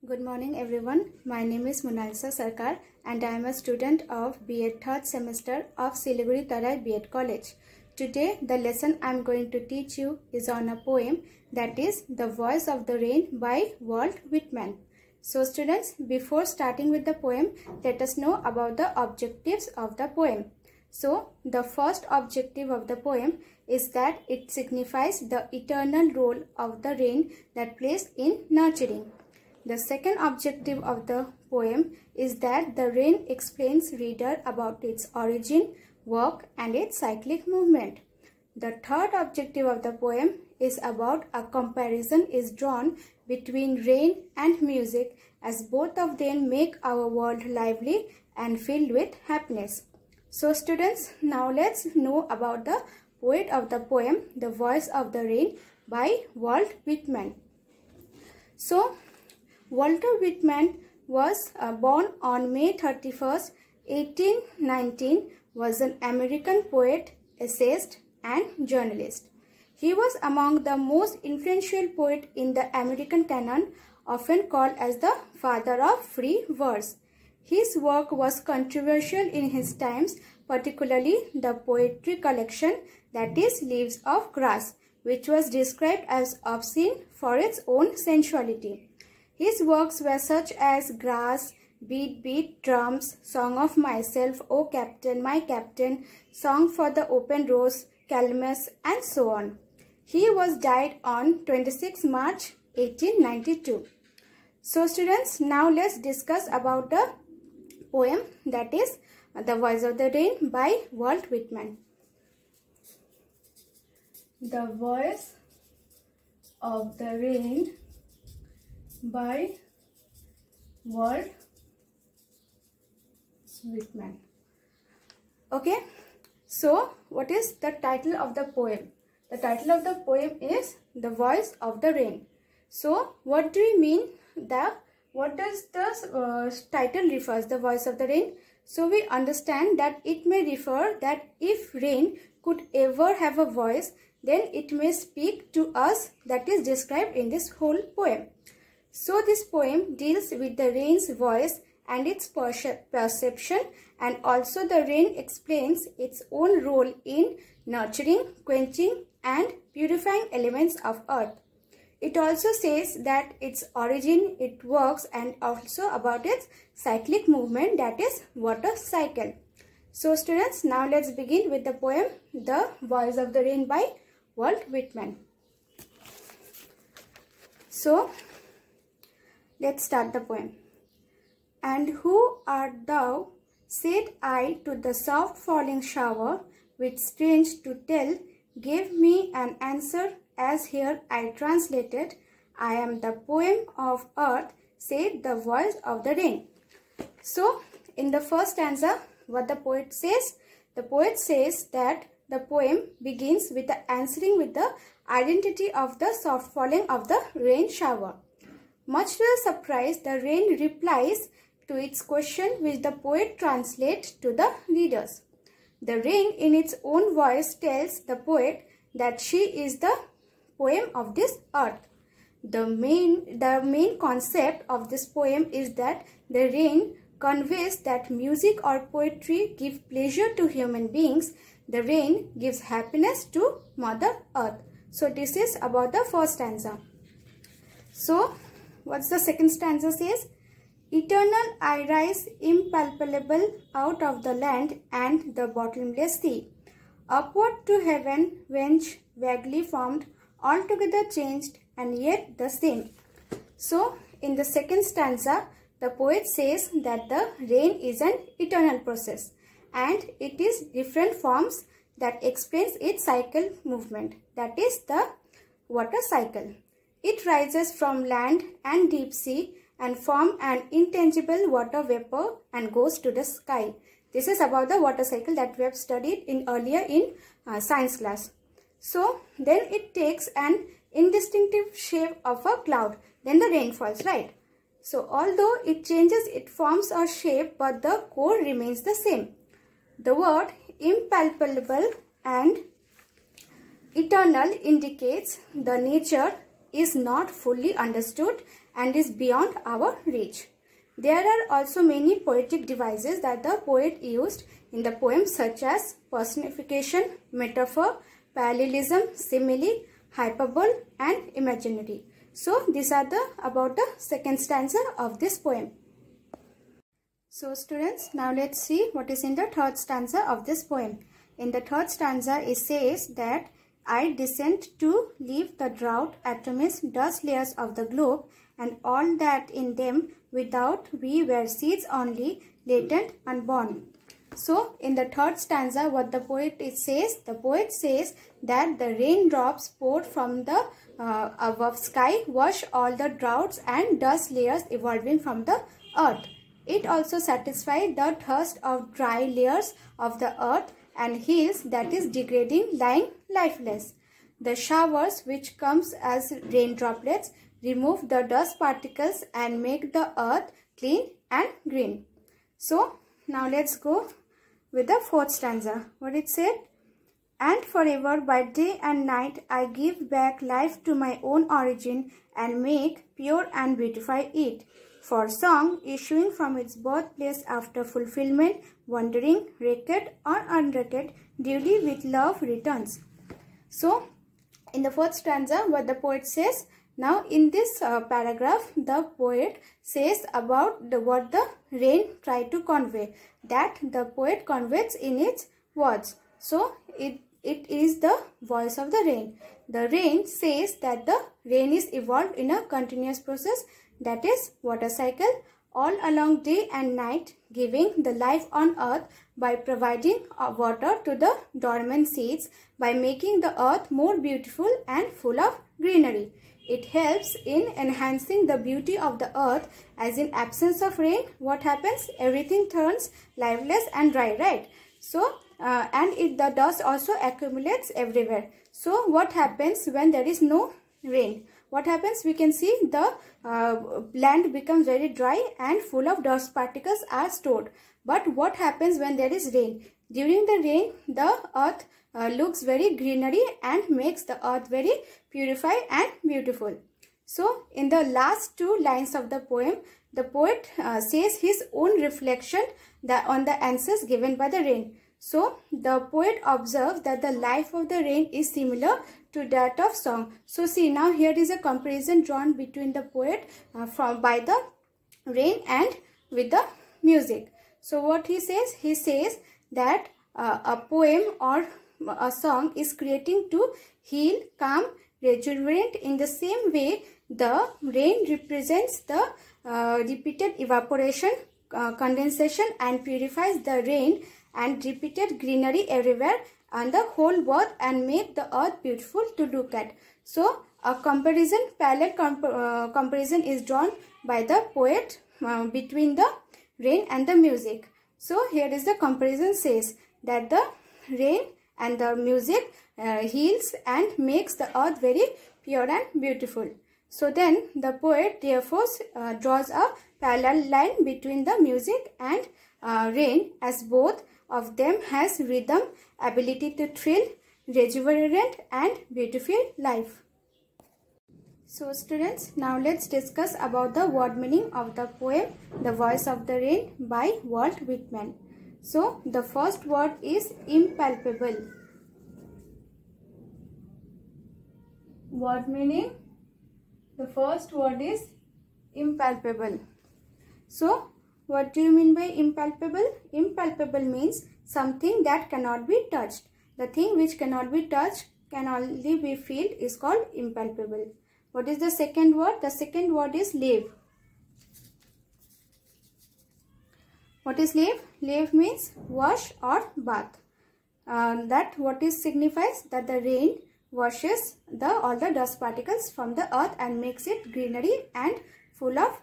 Good morning everyone. My name is Monalisa Sarkar and I am a student of B.Ed 3rd semester of Siliguri Tarai B.Ed College. Today the lesson I am going to teach you is on a poem, that is The Voice of the Rain by Walt Whitman. So students, before starting with the poem, let us know about the objectives of the poem. So the first objective of the poem is that it signifies the eternal role of the rain that plays in nurturing. The second objective of the poem is that the rain explains reader about its origin, work and its cyclic movement. The third objective of the poem is about a comparison is drawn between rain and music, as both of them make our world lively and filled with happiness. So students, now let's know about the poet of the poem, The Voice of the Rain by Walt Whitman. So Walter Whitman was born on May 31st, 1819, was an American poet, essayist and journalist. He was among the most influential poets in the American canon, often called as the father of free verse. His work was controversial in his times, particularly the poetry collection, that is Leaves of Grass, which was described as obscene for its own sensuality. His works were such as Grass, Beat, Beat, Drums, Song of Myself, O Captain, My Captain, Song for the Open Rose, Calamus, and so on. He was died on 26 March 1892. So students, now let's discuss about the poem, that is The Voice of the Rain by Walt Whitman. The Voice of the Rain by Walt Whitman. Okay, so what is the title of the poem? The title of the poem is The Voice of the Rain. So what do we mean what does the title refers, The Voice of the Rain? So we understand that it may refer that if rain could ever have a voice, then it may speak to us, that is described in this whole poem. So this poem deals with the rain's voice and its perception, and also the rain explains its own role in nurturing, quenching and purifying elements of earth. It also says that its origin, its works and also about its cyclic movement, that is water cycle. So students, now let's begin with the poem The Voice of the Rain by Walt Whitman. So let's start the poem. And who art thou, said I to the soft falling shower, which strange to tell gave me an answer, as here I translated, I am the poem of earth, said the voice of the rain. So in the first stanza, what the poet says? The poet says that the poem begins with the answering with the identity of the soft falling of the rain shower. Much to the surprise, the rain replies to its question, which the poet translates to the readers. The rain in its own voice tells the poet that she is the poem of this earth. The main concept of this poem is that the rain conveys that music or poetry give pleasure to human beings. The rain gives happiness to Mother Earth. So this is about the first stanza. So what's the second stanza says? Eternal I rise impalpable out of the land and the bottomless sea. Upward to heaven whence vaguely formed, altogether changed and yet the same. So in the second stanza, the poet says that the rain is an eternal process and it is different forms that explains its cycle movement, that is the water cycle. It rises from land and deep sea and form an intangible water vapor and goes to the sky. This is about the water cycle that we have studied earlier in science class. So then it takes an indistinctive shape of a cloud. Then the rain falls, right? So although it changes, it forms a shape, but the core remains the same. The word impalpable and eternal indicates the nature is not fully understood and is beyond our reach. There are also many poetic devices that the poet used in the poem, such as personification, metaphor, parallelism, simile, hyperbole and imaginary. So these are about the second stanza of this poem. So students, now let's see what is in the third stanza of this poem. In the third stanza, it says that I descend to leave the drought, atoms, dust layers of the globe, and all that in them without we were seeds only, latent, unborn. So in the third stanza, what the poet says that the raindrops poured from the above sky wash all the droughts and dust layers evolving from the earth. It also satisfies the thirst of dry layers of the earth and heals that is degrading, lying lifeless. The showers which comes as rain droplets remove the dust particles and make the earth clean and green. So now let's go with the fourth stanza. What it said? And forever by day and night I give back life to my own origin and make pure and beautify it. For song issuing from its birthplace after fulfillment, wandering, wrecked or unwrecked, duly with love returns. So in the fourth stanza, what the poet says, now in this paragraph, the poet says about what the rain tried to convey, that the poet conveys in its words. So it is the voice of the rain. The rain says that the rain is evolved in a continuous process, that is water cycle, all along day and night, giving the life on earth by providing water to the dormant seeds, by making the earth more beautiful and full of greenery. It helps in enhancing the beauty of the earth, as in absence of rain, what happens? Everything turns lifeless and dry, right? So, the dust also accumulates everywhere. So, what happens when there is no rain? What happens? We can see the land becomes very dry and full of dust particles are stored. But what happens when there is rain? During the rain, the earth looks very greenery and makes the earth very purified and beautiful. So in the last two lines of the poem, the poet says his own reflection on the answers given by the rain. So the poet observes that the life of the rain is similar to that of song. So see, now here is a comparison drawn between the poet by the rain and with the music. So what he says that a poem or a song is creating to heal, calm, rejuvenate. In the same way, the rain represents the repeated evaporation, condensation, and purifies the rain and repeated greenery everywhere on the whole earth and make the earth beautiful to look at. So a parallel comparison is drawn by the poet between the rain and the music. So here is the comparison, says that the rain and the music heals and makes the earth very pure and beautiful. So then the poet therefore draws a parallel line between the music and rain, as both of them has rhythm, ability to thrill, rejuvenate and beautify life. So students, now let's discuss about the word meaning of the poem The Voice of the Rain by Walt Whitman. So the first word is impalpable. Word meaning, the first word is impalpable. So what do you mean by impalpable? Impalpable means something that cannot be touched. The thing which cannot be touched, can only be felt, is called impalpable. What is the second word? The second word is lave. What is lave? Lave means wash or bath. That what is signifies that the rain washes all the dust particles from the earth and makes it greenery and full of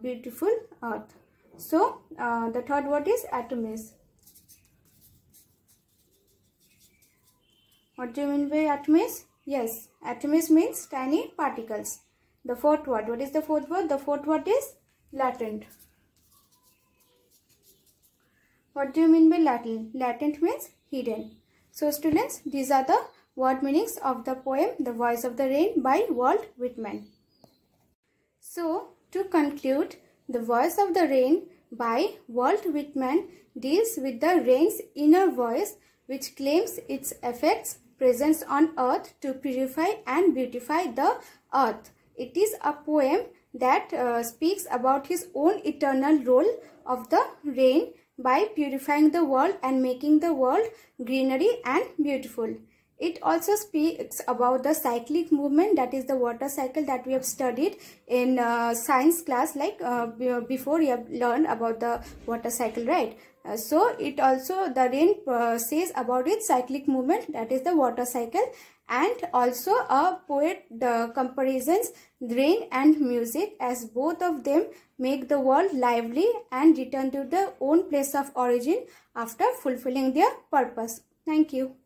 beautiful earth. So the third word is atoms. What do you mean by atoms? Yes, atoms means tiny particles. The fourth word, what is the fourth word? The fourth word is latent. What do you mean by latent? Latent means hidden. So students, these are the word meanings of the poem The Voice of the Rain by Walt Whitman. So, to conclude, The Voice of the Rain by Walt Whitman deals with the rain's inner voice, which claims its effects presence on earth to purify and beautify the earth. It is a poem that speaks about his own eternal role of the rain by purifying the world and making the world greenery and beautiful. It also speaks about the cyclic movement, that is the water cycle that we have studied in science class, like before you have learned about the water cycle, right? So it also, the rain says about its cyclic movement, that is the water cycle. And also a poet comparisons rain and music, as both of them make the world lively and return to their own place of origin after fulfilling their purpose. Thank you.